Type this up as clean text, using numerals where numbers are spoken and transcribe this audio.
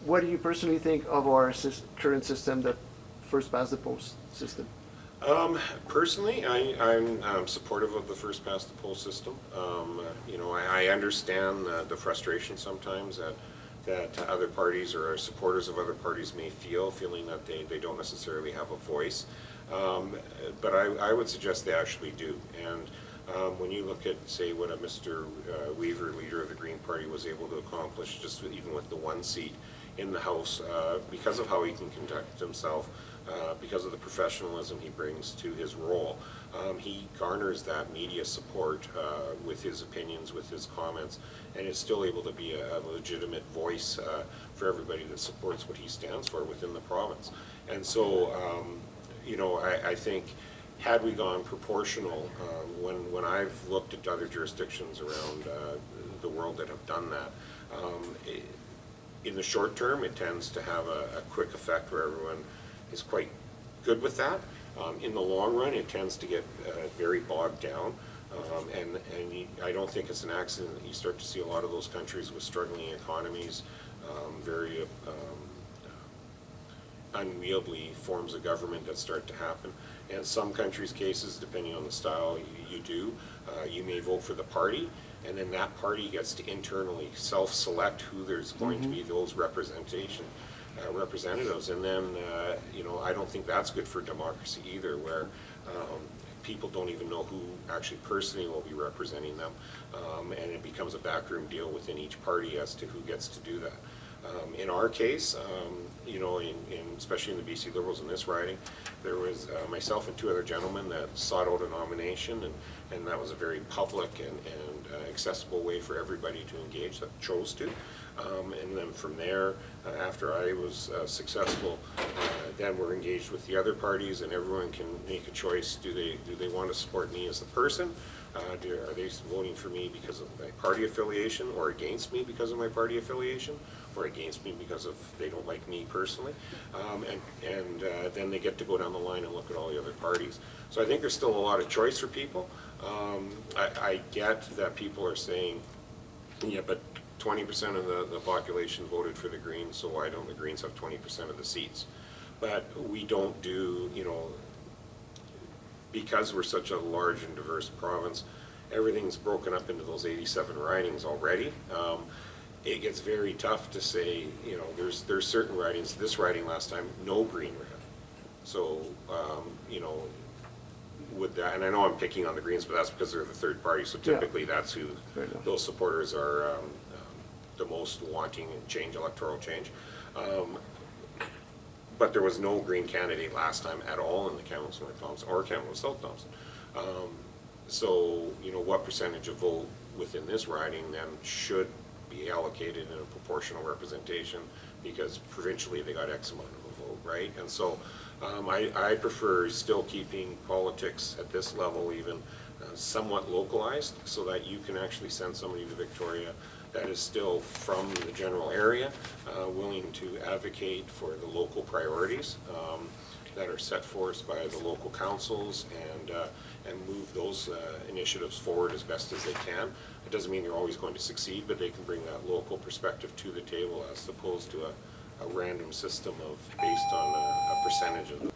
what do you personally think of our current system, the first past the post system? Personally, I'm supportive of the first past the post system. You know, I understand the frustration sometimes that other parties or supporters of other parties may feeling that they don't necessarily have a voice. But I would suggest they actually do. And when you look at, say, what a Mr. Weaver, leader of the Green Party, was able to accomplish just even with the one seat in the House, because of how he can conduct himself, because of the professionalism he brings to his role, he garners that media support with his opinions, with his comments, and is still able to be a legitimate voice for everybody that supports what he stands for within the province. And so, you know, I think had we gone proportional, when I've looked at other jurisdictions around the world that have done that, in the short term it tends to have a quick effect where everyone is quite good with that. In the long run it tends to get very bogged down, and I don't think it's an accident that you start to see a lot of those countries with struggling economies, very unwieldy forms of government that start to happen. And some countries' cases, depending on the style you may vote for the party, and then that party gets to internally self-select who there's going to be those representatives. And then, you know, I don't think that's good for democracy either, where people don't even know who actually personally will be representing them, and it becomes a backroom deal within each party as to who gets to do that. In our case, you know, especially in the BC Liberals in this riding, there was myself and two other gentlemen that sought out a nomination, and that was a very public and accessible way for everybody to engage that chose to. And then from there, after I was successful, then we're engaged with the other parties, and everyone can make a choice. Do they want to support me as the person? Are they voting for me because of my party affiliation, or against me because of my party affiliation, or against me because of they don't like me personally? And then they get to go down the line and look at all the other parties. So I think there's still a lot of choice for people. I get that people are saying, yeah, but 20% of the population voted for the Greens, so why don't the Greens have 20% of the seats? But we don't do, you know, because we're such a large and diverse province, everything's broken up into those 87 ridings already. It gets very tough to say, you know, there's certain ridings. This riding last time, no Green ran. So, you know, with that, and I know I'm picking on the Greens, but that's because they're the third party, so typically that's who those supporters are the most wanting electoral change. But there was no Green candidate last time at all in the Kamloops North Thompson or Kamloops South Thompson. So, you know, what percentage of vote within this riding then should be allocated in a proportional representation, because provincially they got X amount of a vote, right? And so I prefer still keeping politics at this level even somewhat localized, so that you can actually send somebody to Victoria that is still from the general area, willing to advocate for the local priorities that are set forth by the local councils, and move those initiatives forward as best as they can. It doesn't mean they're always going to succeed, but they can bring that local perspective to the table as opposed to a random system based on a percentage of